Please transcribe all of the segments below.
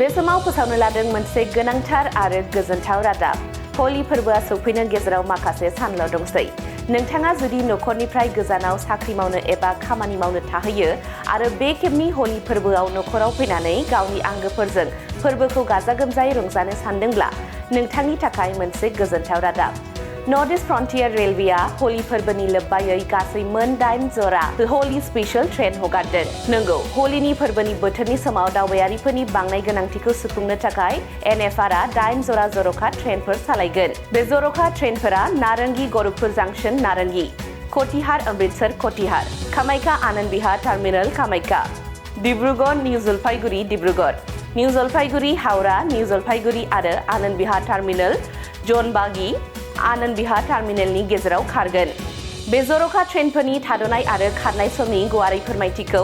बे समाव फोसावनो लादों मोनसे गोनांथार आरो गोजोनथाव रादाब। हलि फोरबोआ सौफैनो गेजेराव माखासे सानल' दंसै। नोंथाङा जुदि नखरनिफ्राय गोजानाव साख्रि मावनो एबा खामानि मावनो थाहैयो आरो बे खेबनि हलि फोरबोआव नखराव फैनानै गावनि आंगोफोरजों फोरबोखौ गाजा गोमजायै रंजानो सानदोंब्ला नोंथांनि थाखाय मोनसे गोजोनथाव रादाब। नर्थ इस्ट फ्रन्टियर रेलवेआ हलि फोरबोनि लोब्बायै गासै मोन 8 जरा हलि स्पेशल ट्रेन हगारदों। नंगौ, हलिनि फोरबोनि बोथोरनि समाव दावबायारिफोरनि बांनाय गोनांथिखौ सुफुंनो थाखाय एनएफआरआ 8 जरा जर'खा ट्रेनफोर सालायगोन। बे जर'खा ट्रेनफोरा नारंगी Gorakhpur junction Narangi, Katihar Amritsar Katihar, Kamakhya Anand Vihar terminal Kamakhya, Dibrugarh new Jalpaiguri Dibrugarh, new Jalpaiguri Howrah new Jalpaiguri आरो आनंद विहार टार्मिनल जनबागी आनंद विहार टार्मिनेलनि गेजेराव खारगोन। बे जर'खा ट्रेनफोरनि थाद'नाय आरो खारनाय समनि गुवारै फोरमायथिखौ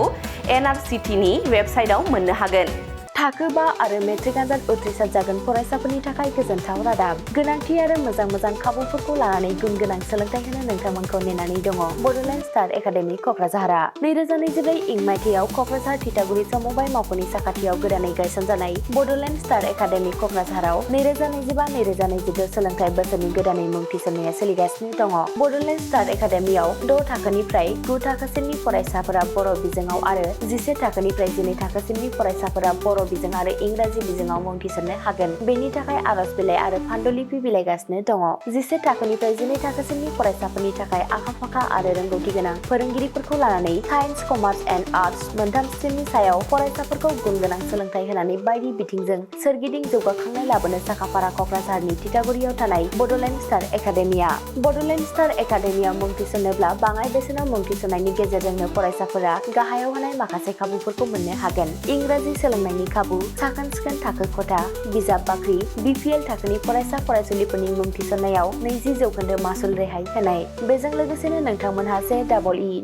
एनआरसीटीनि वेबसाइटआव मोननो हागोन। थाखो 5 आरो मेट्रिक आनजाद उथ्रिसार जागोन फरायसाफोरनि थाखाय गोजोनथाव रादाब। गोनांथि आरो मोजां खाबुफोरखौ लानानै गुन गोनां सोलोंथाइ होनो नोंथांमोनखौ नेनानै दङ। बड'लेण्ड स्टार एकाडेमि क'क्राझारआ 2024 इं मायथाइयाव क'क्राझार थिथागुरि समबाय मावख'नि साखाथियाव गोदानै गायसनजानाय बड'लेण्ड स्टार एकाडेमि क'क्राझाराव 2025-2026 सोलोंथाइ बोसोरनि गोदानै मुं थिसननाया सोलिगासिनो दङ। बड'लेण्ड स्टार एकाडेमियाव 6 थाखोनिफ्राय 9 थाखोसिमनि फरायसाफोरा बर' बिजोङाव आरो 11 थाखोनिफ्राय 12 थाखोसिमनि फरायसाफोरा बर' बिजों आरो इंराजि बिजोङाव मुं थिसननो हागोन। बेनि थाखाय आर'ज बिलाइ आरो फान्डुलिपि बिलाइगासिनो दङ। 11 थाखोनिफ्राय 12 थाखोसिमनि फरायसाफोरनि थाखाय आखा-फाखा आरो रोंगौथि गोनां फोरोंगिरिफोरखौ लानानै साइन्स, कमार्स एन्ड आर्टस मोनथाम स्ट्रिमनि सायाव फरायसाफोरखौ गुन गोनां सोलोंथाइ होनानै बायदि बिथिंजों सोरगिदिं जौगाखांनाय लाबोनो साखाफारा क'क्राझारनि थिथागुरियाव थानाय Bodoland star academia. Bodoland star एकाडेमियाव मुं थिसननोब्ला बाङाय बेसेनाव मुं थिसननायनि गेजेरजोंनो फरायसाफोरा गाहायाव होनाय माखासे खाबुफोरखौ मोननो हागोन। इंराजि सोलोंनायनि खाबु, साखोन-सिखोन थाखो खथा, बिजाब बाख्रि, बिपिएल थाखोनि फरायसा फरायसुलिफोरनि मुं थिसननायाव 20% मासुल रेहाय होनाय। बेजों लोगोसेनो नोंथांमोनहा JEE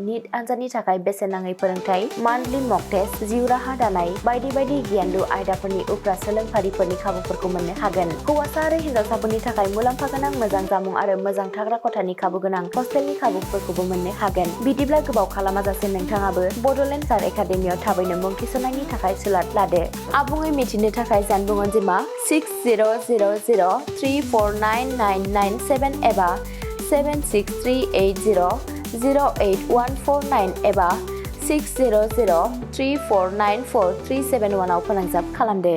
नीट आनजादनि थाखाय बेसेन नाङै फोरोंथाय, मान्थलि मक टेस्ट, जिउ राहा दानाय बायदि गियानलु आयदाफोरनि उफ्रा सोलोंफारिफोरनि खाबुफोरखौ मोननो हागोन। हौवासा आरो हिन्जावसाफोरनि थाखाय मुलाम्फा गोनां मोजां जामुं आरो मोजां थाग्रा खथानि खाबु गोनां हस्टेलनि खाबुफोरखौबो मोननो हागोन। बिदिब्ला गोबाव खालामाजासे नोंथाङाबो बड'लेण्ड स्टार एकाडेमियाव थाबैनो मुं थिसननायनि थाखाय सुलाद लादो। आबुङै मिथिनो थाखाय जानबुं अनजिमा 6000349997 एबा 7638008149 एबा 6003494371 आव फोनांजाब खालामदो।